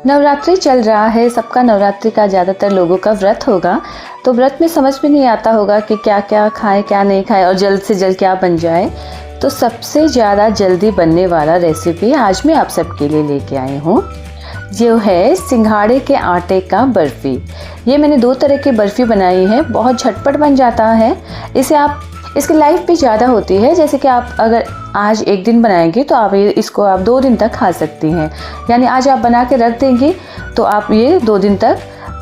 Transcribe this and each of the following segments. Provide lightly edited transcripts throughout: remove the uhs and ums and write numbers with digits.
नवरात्रि चल रहा है, सबका नवरात्रि का ज़्यादातर लोगों का व्रत होगा। तो व्रत में समझ में नहीं आता होगा कि क्या क्या खाएं क्या नहीं खाएं और जल्द से जल्द क्या बन जाए। तो सबसे ज़्यादा जल्दी बनने वाला रेसिपी आज मैं आप सबके लिए लेके आई हूँ, जो है सिंघाड़े के आटे का बर्फ़ी। ये मैंने 2 तरह की बर्फ़ी बनाई है, बहुत झटपट बन जाता है। इसकी लाइफ भी ज़्यादा होती है, जैसे कि आप अगर आज एक दिन बनाएंगे तो आप इसको 2 दिन तक खा सकती हैं। यानी आज आप बना के रख देंगी तो आप ये 2 दिन तक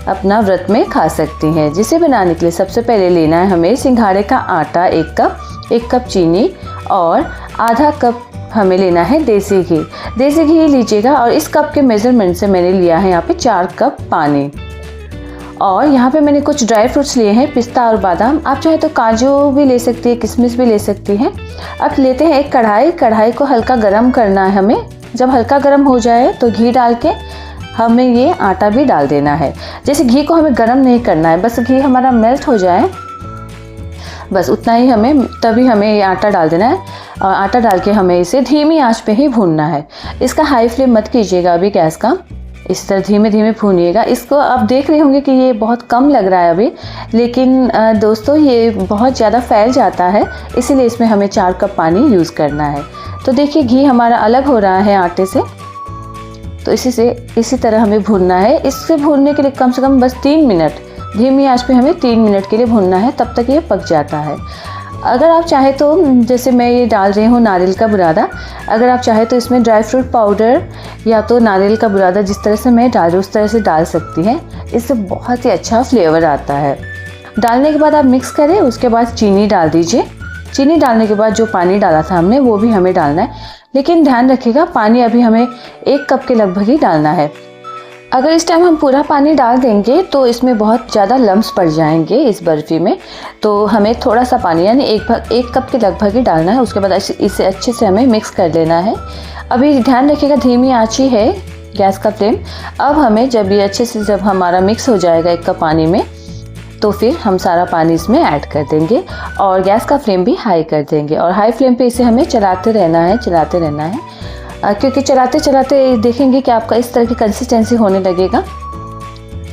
अपना व्रत में खा सकती हैं। जिसे बनाने के लिए सबसे पहले लेना है हमें सिंघाड़े का आटा 1 कप चीनी और आधा कप हमें लेना है देसी घी। देसी घी लीजिएगा और इस कप के मेज़रमेंट से मैंने लिया है यहाँ पे 4 कप पानी। और यहाँ पे मैंने कुछ ड्राई फ्रूट्स लिए हैं, पिस्ता और बादाम। आप चाहे तो काजू भी ले सकती है, किशमिश भी ले सकती हैं। अब लेते हैं एक कढ़ाई को हल्का गरम करना है हमें। जब हल्का गरम हो जाए तो घी डाल के हमें ये आटा भी डाल देना है। जैसे घी को हमें गरम नहीं करना है, बस घी हमारा मेल्ट हो जाए, बस उतना ही तभी हमें ये आटा डाल देना है। और आटा डाल के हमें इसे धीमी आंच पे ही भूनना है। इसका हाई फ्लेम मत कीजिएगा अभी गैस का, इस तरह धीमे धीमे भूनिएगा। इसको आप देख रहे होंगे कि ये बहुत कम लग रहा है अभी, लेकिन दोस्तों ये बहुत ज़्यादा फैल जाता है, इसीलिए इसमें हमें 4 कप पानी यूज़ करना है। तो देखिए घी हमारा अलग हो रहा है आटे से, तो इसी तरह हमें भूनना है। इससे भूनने के लिए कम से कम बस 3 मिनट, धीमी आंच पे हमें 3 मिनट के लिए भूनना है, तब तक ये पक जाता है। अगर आप चाहे तो, जैसे मैं ये डाल रही हूँ नारियल का बुरादा, अगर आप चाहे तो इसमें ड्राई फ्रूट पाउडर या तो नारियल का बुरादा जिस तरह से मैं डाल रही हूँ उस तरह से डाल सकती हैं। इससे बहुत ही अच्छा फ्लेवर आता है। डालने के बाद आप मिक्स करें, उसके बाद चीनी डाल दीजिए। चीनी डालने के बाद जो पानी डाला था हमने वो भी हमें डालना है, लेकिन ध्यान रखिएगा पानी अभी हमें 1 कप के लगभग ही डालना है। अगर इस टाइम हम पूरा पानी डाल देंगे तो इसमें बहुत ज़्यादा लम्स पड़ जाएंगे इस बर्फ़ी में, तो हमें थोड़ा सा पानी यानी 1 कप के लगभग ही डालना है। उसके बाद इसे अच्छे से हमें मिक्स कर लेना है। अभी ध्यान रखिएगा धीमी आंच ही है गैस का फ्लेम। अब हमें जब हमारा मिक्स हो जाएगा 1 कप पानी में, तो फिर हम सारा पानी इसमें ऐड कर देंगे और गैस का फ्लेम भी हाई कर देंगे। और हाई फ्लेम पे इसे हमें चलाते रहना है क्योंकि चलाते चलाते देखेंगे कि आपका इस तरह की कंसिस्टेंसी होने लगेगा।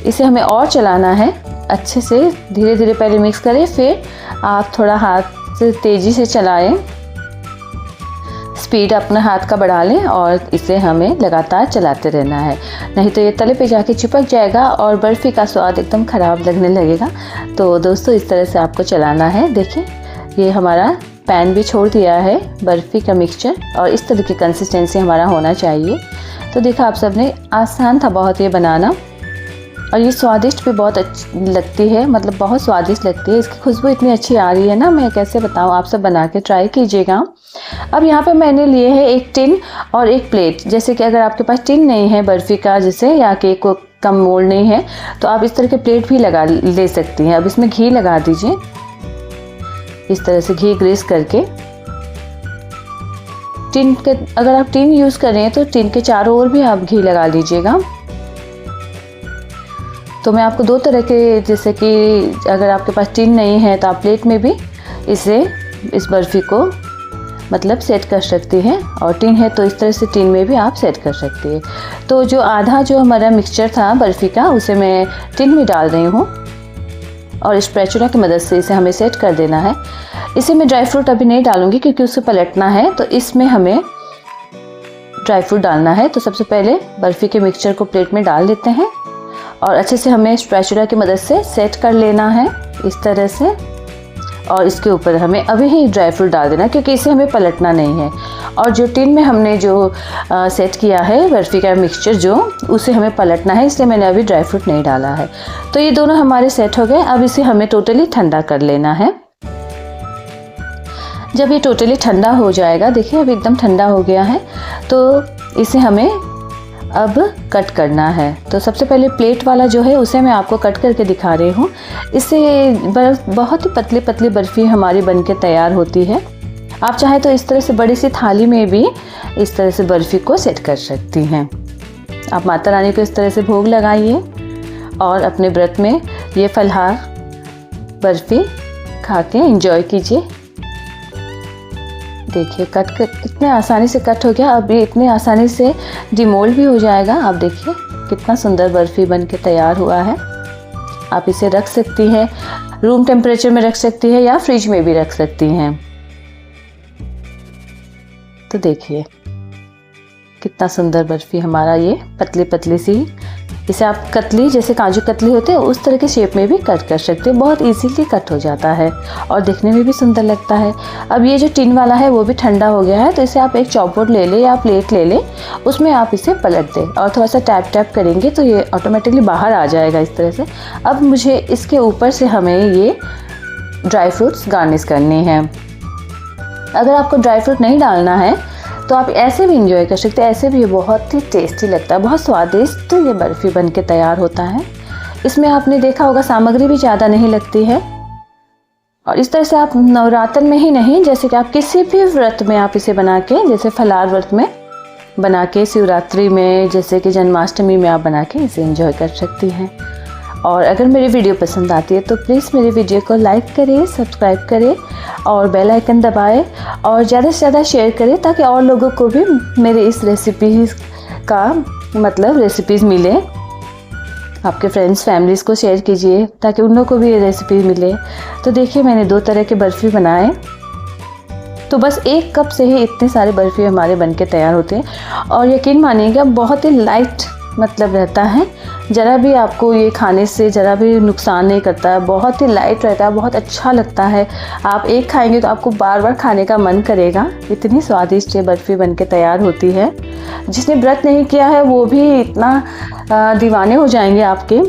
इसे हमें और चलाना है अच्छे से, धीरे धीरे पहले मिक्स करें, फिर आप थोड़ा हाथ से तेज़ी से चलाएं, स्पीड अपना हाथ का बढ़ा लें और इसे हमें लगातार चलाते रहना है, नहीं तो ये तले पे जाके चिपक जाएगा और बर्फ़ी का स्वाद एकदम ख़राब लगने लगेगा। तो दोस्तों इस तरह से आपको चलाना है। देखिए ये हमारा पैन भी छोड़ दिया है बर्फ़ी का मिक्सचर, और इस तरह की कंसिस्टेंसी हमारा होना चाहिए। तो देखा आप सबने, आसान था बहुत ये बनाना, और ये स्वादिष्ट भी बहुत अच्छी लगती है, मतलब बहुत स्वादिष्ट लगती है। इसकी खुशबू इतनी अच्छी आ रही है ना, मैं कैसे बताऊँ, आप सब बना के ट्राई कीजिएगा। अब यहाँ पे मैंने लिए है एक टिन और एक प्लेट। जैसे कि अगर आपके पास टिन नहीं है बर्फ़ी का जैसे, या केक को कम मोल्ड नहीं है, तो आप इस तरह के प्लेट भी ले सकती हैं। अब इसमें घी लगा दीजिए, इस तरह से घी ग्रीस करके। अगर आप टिन यूज़ कर रहे हैं तो टिन के चारों ओर भी आप घी लगा लीजिएगा। तो मैं आपको 2 तरह के, जैसे कि अगर आपके पास टिन नहीं है तो आप प्लेट में भी इस बर्फ़ी को मतलब सेट कर सकती हैं, और टिन है तो इस तरह से टिन में भी आप सेट कर सकती हैं। तो जो हमारा मिक्सचर था बर्फ़ी का, उसे मैं टिन में डाल रही हूँ और स्पैचुला की मदद से इसे हमें सेट कर देना है। इसे मैं ड्राई फ्रूट अभी नहीं डालूंगी क्योंकि उसे पलटना है, तो इसमें हमें ड्राई फ्रूट डालना है। तो सबसे पहले बर्फ़ी के मिक्सचर को प्लेट में डाल लेते हैं और अच्छे से हमें स्पैचुला की मदद से सेट कर लेना है इस तरह से। और इसके ऊपर हमें अभी ही ड्राई फ्रूट डाल देना क्योंकि इसे हमें पलटना नहीं है। और जो टिन में हमने जो सेट किया है बर्फ़ी का मिक्सचर उसे हमें पलटना है, इसलिए मैंने अभी ड्राई फ्रूट नहीं डाला है। तो ये दोनों हमारे सेट हो गए। अब इसे हमें टोटली ठंडा कर लेना है। जब ये टोटली ठंडा हो जाएगा, देखिए अब एकदम ठंडा हो गया है, तो इसे हमें अब कट करना है। तो सबसे पहले प्लेट वाला जो है उसे मैं आपको कट करके दिखा रही हूँ। इससे बहुत ही पतली पतली बर्फ़ी हमारी बनके तैयार होती है। आप चाहे तो इस तरह से बड़ी सी थाली में भी इस तरह से बर्फ़ी को सेट कर सकती हैं। आप माता रानी को इस तरह से भोग लगाइए और अपने व्रत में ये फलहार बर्फ़ी खा के एंजॉय कीजिए। देखिए कट कितने आसानी से कट हो गया। अब ये इतने आसानी से डिमोल्ड भी हो जाएगा। आप देखिए कितना सुंदर बर्फ़ी बन के तैयार हुआ है। आप इसे रख सकती हैं, रूम टेम्परेचर में रख सकती हैं या फ्रिज में भी रख सकती हैं। तो देखिए कितना सुंदर बर्फ़ी हमारा ये पतली पतली सी, इसे आप कतली जैसे काजू कतली होते हैं उस तरह के शेप में भी कट कर सकते हैं। बहुत इजीली कट हो जाता है और दिखने में भी सुंदर लगता है। अब ये जो टिन वाला है वो भी ठंडा हो गया है, तो इसे आप एक चॉपबोर्ड ले लें या प्लेट ले लें, उसमें आप इसे पलट दें और थोड़ा सा टैप टैप करेंगे तो ये ऑटोमेटिकली बाहर आ जाएगा इस तरह से। अब मुझे इसके ऊपर से हमें ये ड्राई फ्रूट्स गार्निश करने हैं। अगर आपको ड्राई फ्रूट नहीं डालना है तो आप ऐसे भी इंजॉय कर सकते हैं, ऐसे भी ये बहुत ही टेस्टी लगता है, बहुत स्वादिष्ट ये बर्फ़ी बन के तैयार होता है। इसमें आपने देखा होगा सामग्री भी ज़्यादा नहीं लगती है और इस तरह से आप नवरात्र में ही नहीं, जैसे कि आप किसी भी व्रत में आप इसे बना के, जैसे फलार व्रत में बना के, शिवरात्रि में, जैसे कि जन्माष्टमी में आप बना के इसे इंजॉय कर सकती हैं। और अगर मेरी वीडियो पसंद आती है तो प्लीज़ मेरी वीडियो को लाइक करें, सब्सक्राइब करें और बेल आइकन दबाएं और ज़्यादा से ज़्यादा शेयर करें ताकि और लोगों को भी मेरे इस रेसिपीज़ का रेसिपीज़ मिले। आपके फ्रेंड्स फैमिलीज़ को शेयर कीजिए ताकि उन लोगों को भी ये रेसिपी मिले। तो देखिए मैंने 2 तरह के बर्फ़ी बनाए, तो बस 1 कप से ही इतने सारे बर्फ़ी हमारे बन के तैयार होते हैं और यकीन मानिएगा बहुत ही लाइट रहता है। ज़रा भी आपको ये खाने से ज़रा भी नुकसान नहीं करता है, बहुत ही लाइट रहता है, बहुत अच्छा लगता है। आप एक खाएंगे तो आपको बार बार खाने का मन करेगा। इतनी स्वादिष्ट ये बर्फ़ी बन के तैयार होती है। जिसने व्रत नहीं किया है वो भी इतना दीवाने हो जाएंगे आपके।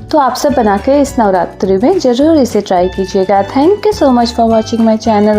तो आप सब बना के इस नवरात्रि में ज़रूर इसे ट्राई कीजिएगा। Thank you so much for watching my channel.